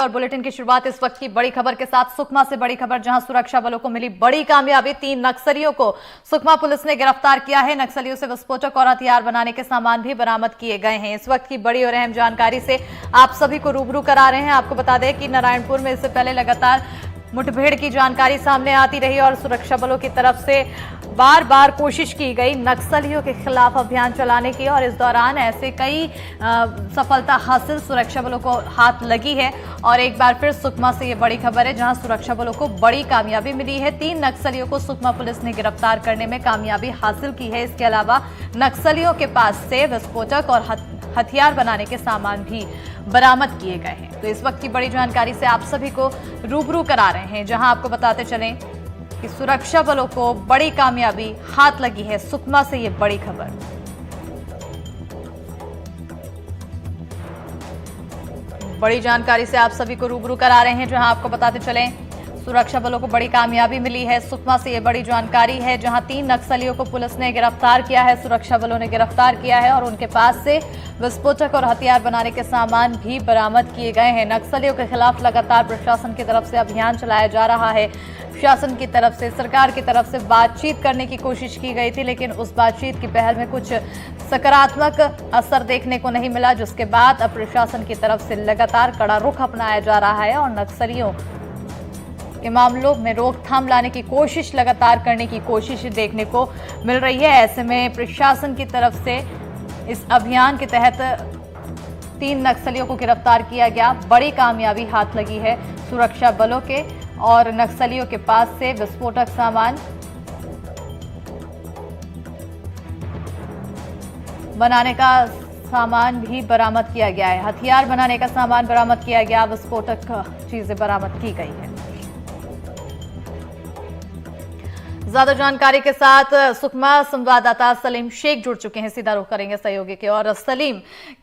और बुलेटिन की शुरुआत इस वक्त की बड़ी खबर के साथ सुकमा से बड़ी खबर, जहां सुरक्षा बलों को मिली बड़ी कामयाबी। 3 नक्सलियों को सुकमा पुलिस ने गिरफ्तार किया है। नक्सलियों से विस्फोटक और हथियार बनाने के सामान भी बरामद किए गए हैं। इस वक्त की बड़ी और अहम जानकारी से आप सभी को रूबरू करा रहे हैं। आपको बता दें कि नारायणपुर में इससे पहले लगातार मुठभेड़ की जानकारी सामने आती रही और सुरक्षा बलों की तरफ से बार बार कोशिश की गई नक्सलियों के खिलाफ अभियान चलाने की, और इस दौरान ऐसे कई सफलता हासिल सुरक्षा बलों को हाथ लगी है। और एक बार फिर सुकमा से ये बड़ी खबर है, जहां सुरक्षा बलों को बड़ी कामयाबी मिली है। 3 नक्सलियों को सुकमा पुलिस ने गिरफ्तार करने में कामयाबी हासिल की है। इसके अलावा नक्सलियों के पास से विस्फोटक और हथियार बनाने के सामान भी बरामद किए गए हैं। तो इस वक्त की बड़ी जानकारी से आप सभी को रूबरू करा रहे हैं, जहां आपको बताते चलें कि सुरक्षा बलों को बड़ी कामयाबी हाथ लगी है। सुकमा से ये बड़ी खबर। बड़ी जानकारी से आप सभी को रूबरू करा रहे हैं, जहां आपको बताते चलें सुरक्षा बलों को बड़ी कामयाबी मिली है। सुकमा से ये बड़ी जानकारी है, जहां 3 नक्सलियों को पुलिस ने गिरफ्तार किया है, सुरक्षा बलों ने गिरफ्तार किया है और उनके पास से विस्फोटक और हथियार बनाने के सामान भी बरामद किए गए हैं। नक्सलियों के खिलाफ लगातार प्रशासन की तरफ से अभियान चलाया जा रहा है। शासन की तरफ से, सरकार की तरफ से बातचीत करने की कोशिश की गई थी, लेकिन उस बातचीत की पहल में कुछ सकारात्मक असर देखने को नहीं मिला, जिसके बाद अब प्रशासन की तरफ से लगातार कड़ा रुख अपनाया जा रहा है और नक्सलियों के मामलों में रोकथाम लाने की कोशिश लगातार करने की कोशिश देखने को मिल रही है। ऐसे में प्रशासन की तरफ से इस अभियान के तहत 3 नक्सलियों को गिरफ्तार किया गया। बड़ी कामयाबी हाथ लगी है सुरक्षा बलों के, और नक्सलियों के पास से विस्फोटक सामान बनाने का सामान भी बरामद किया गया है। हथियार बनाने का सामान बरामद किया गया, विस्फोटक चीजें बरामद की गई है। ज्यादा जानकारी के साथ सुकमा संवाददाता सलीम शेख जुड़ चुके हैं। सीधा रुख करेंगे सहयोगी की और। सलीम,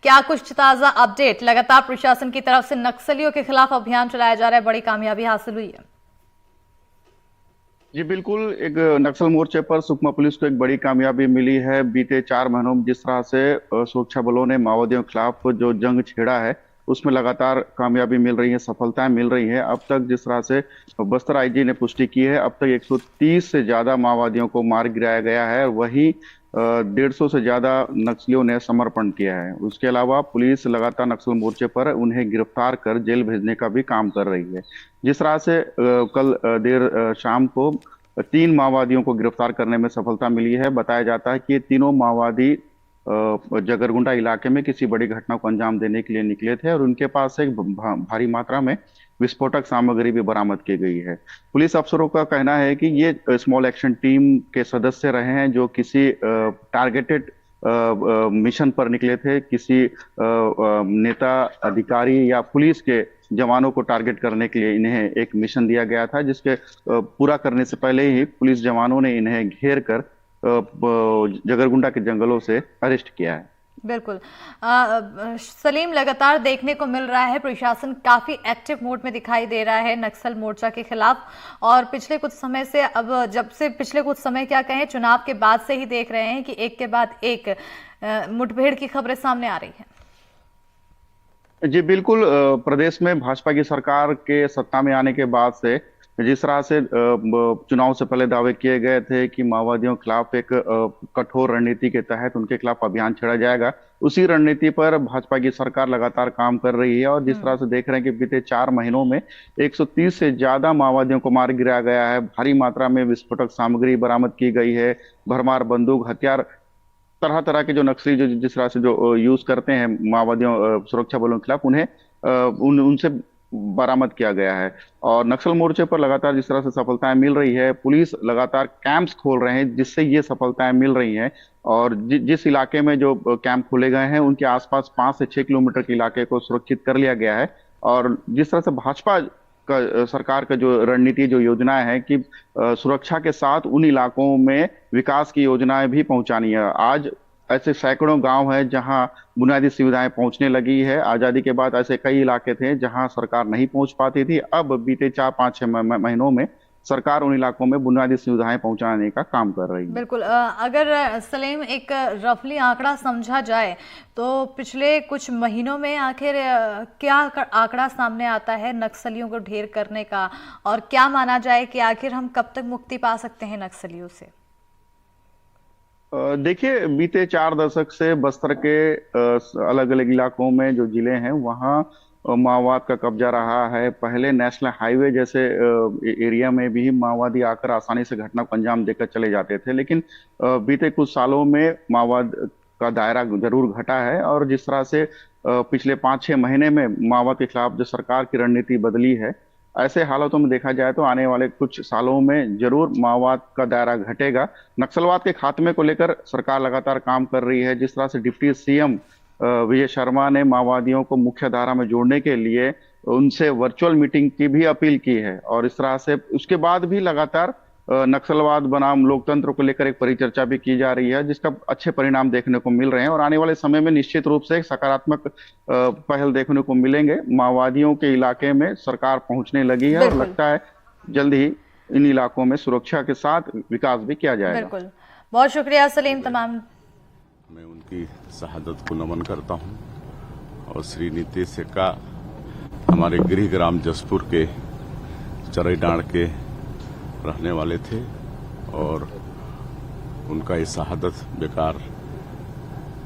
क्या कुछ ताजा अपडेट? लगातार प्रशासन की तरफ से नक्सलियों के खिलाफ अभियान चलाया जा रहा है, बड़ी कामयाबी हासिल हुई है। जी बिल्कुल, एक नक्सल मोर्चे पर सुकमा पुलिस को एक बड़ी कामयाबी मिली है। बीते 4 महीनों में जिस तरह से सुरक्षा बलों ने माओवादियों के खिलाफ जो जंग छेड़ा है, उसमें लगातार कामयाबी मिल रही है, सफलताएं मिल रही हैं। अब तक जिस तरह से बस्तर आईजी ने पुष्टि की है, अब तक 130 से ज्यादा माओवादियों को मार गिराया गया है। वहीं 150 से ज्यादा नक्सलियों ने समर्पण किया है। उसके अलावा पुलिस लगातार नक्सल मोर्चे पर उन्हें गिरफ्तार कर जेल भेजने का भी काम कर रही है। जिस तरह से कल देर शाम को 3 माओवादियों को गिरफ्तार करने में सफलता मिली है। बताया जाता है कि ये तीनों माओवादी जगरगुंडा इलाके में किसी बड़ी घटना को अंजाम देने के लिए निकले थे और उनके पास से एक भारी मात्रा में विस्फोटक सामग्री भी बरामद की गई है। पुलिस अफसरों का कहना है कि ये स्मॉल एक्शन टीम के सदस्य रहे हैं, जो किसी टारगेटेड मिशन पर निकले थे। किसी नेता, अधिकारी या पुलिस के जवानों को टारगेट करने के लिए इन्हें एक मिशन दिया गया था, जिसके पूरा करने से पहले ही पुलिस जवानों ने इन्हें घेर कर जगरगुंडा के जंगलों से अरेस्ट किया है। बिल्कुल सलीम, लगातार देखने को मिल रहा है प्रशासन काफी एक्टिव मोड में दिखाई दे रहा है नक्सल मोर्चा के खिलाफ। और पिछले कुछ समय से, अब जब से पिछले कुछ समय क्या कहें, चुनाव के बाद से ही देख रहे हैं कि एक के बाद एक मुठभेड़ की खबरें सामने आ रही हैं। जी बिल्कुल, प्रदेश में भाजपा की सरकार के सत्ता में आने के बाद से जिस तरह से चुनाव से पहले दावे किए गए थे कि माओवादियों के खिलाफ एक कठोर रणनीति के तहत उनके खिलाफ अभियान छेड़ा जाएगा, उसी रणनीति पर भाजपा की सरकार लगातार काम कर रही है। और जिस तरह से देख रहे हैं कि बीते 4 महीनों में 130 से ज्यादा माओवादियों को मार गिराया गया है। भारी मात्रा में विस्फोटक सामग्री बरामद की गई है। भरमार बंदूक, हथियार, तरह तरह के जो नक्सली जो जिस तरह से जो यूज करते हैं माओवादियों सुरक्षा बलों के खिलाफ, उन्हें उनसे बरामद किया गया है। और नक्सल मोर्चे पर लगातार जिस तरह से सफलताएं मिल रही है, पुलिस लगातार कैंप्स खोल रहे हैं, जिससे ये सफलताएं मिल रही हैं। और जिस इलाके में जो कैंप खोले गए हैं, उनके आसपास 5 से 6 किलोमीटर के इलाके को सुरक्षित कर लिया गया है। और जिस तरह से भाजपा का सरकार का जो रणनीति, जो योजना है कि सुरक्षा के साथ उन इलाकों में विकास की योजनाएं भी पहुंचानी है। आज ऐसे सैकड़ों गांव हैं जहां बुनियादी सुविधाएं पहुंचने लगी है। आजादी के बाद ऐसे कई इलाके थे जहां सरकार नहीं पहुंच पाती थी। अब बीते 4-5-6 महीनों में सरकार उन इलाकों में बुनियादी सुविधाएं पहुंचाने का काम कर रही है। बिल्कुल। अगर सलीम एक रफली आंकड़ा समझा जाए तो पिछले कुछ महीनों में आखिर क्या आंकड़ा सामने आता है नक्सलियों को ढेर करने का, और क्या माना जाए कि आखिर हम कब तक मुक्ति पा सकते हैं नक्सलियों से? देखिए, बीते 4 दशक से बस्तर के अलग अलग इलाकों में जो जिले हैं वहाँ माओवाद का कब्जा रहा है। पहले नेशनल हाईवे जैसे एरिया में भी माओवादी आकर आसानी से घटना को अंजाम देकर चले जाते थे, लेकिन बीते कुछ सालों में माओवाद का दायरा जरूर घटा है। और जिस तरह से पिछले 5-6 महीने में माओवाद के खिलाफ जो सरकार की रणनीति बदली है, ऐसे हालातों में देखा जाए तो आने वाले कुछ सालों में जरूर माओवाद का दायरा घटेगा। नक्सलवाद के खात्मे को लेकर सरकार लगातार काम कर रही है। जिस तरह से डिप्टी सीएम विजय शर्मा ने माओवादियों को मुख्य धारा में जोड़ने के लिए उनसे वर्चुअल मीटिंग की भी अपील की है, और इस तरह से उसके बाद भी लगातार नक्सलवाद बनाम लोकतंत्र को लेकर एक परिचर्चा भी की जा रही है, जिसका अच्छे परिणाम देखने को मिल रहे हैं। और आने वाले समय में निश्चित रूप से एक सकारात्मक पहल देखने को मिलेंगे। माओवादियों के इलाके में सरकार पहुंचने लगी है और लगता है जल्द ही इन इलाकों में सुरक्षा के साथ विकास भी किया जाएगा। बिल्कुल, बहुत शुक्रिया सलीम। तमाम मैं उनकी शहादत को नमन करता हूं। और श्री नीतीश का हमारे गृह ग्राम जसपुर के चरईडांड के रहने वाले थे, और उनका ये शहादत बेकार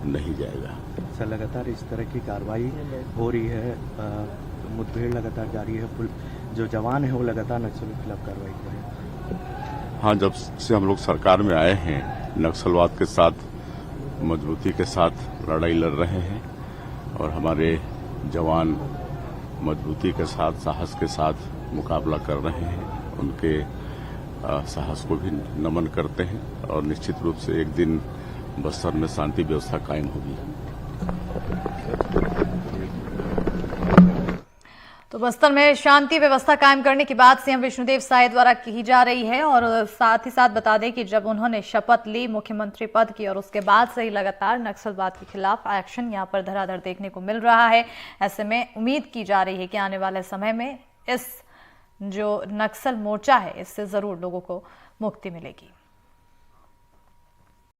नहीं जाएगा। सर, लगातार इस तरह की कार्रवाई हो रही है, मुठभेड़ लगातार जारी है, जो जवान है वो लगातार नक्सलियों के खिलाफ कार्रवाई कर रहे हैं। हाँ, जब से हम लोग सरकार में आए हैं नक्सलवाद के साथ मजबूती के साथ लड़ाई लड़ रहे हैं, और हमारे जवान मजबूती के साथ साहस के साथ मुकाबला कर रहे हैं। उनके साहस को भी नमन करते हैं, और निश्चित रूप से एक दिन बस्तर में शांति व्यवस्था कायम होगी। तो बस्तर में शांति व्यवस्था कायम करने की बात सीएम विष्णुदेव साय द्वारा की जा रही है, और साथ ही साथ बता दें कि जब उन्होंने शपथ ली मुख्यमंत्री पद की, और उसके बाद से ही लगातार नक्सलवाद के खिलाफ एक्शन यहां पर धराधर देखने को मिल रहा है। ऐसे में उम्मीद की जा रही है कि आने वाले समय में इस जो नक्सल मोर्चा है इससे जरूर लोगों को मुक्ति मिलेगी।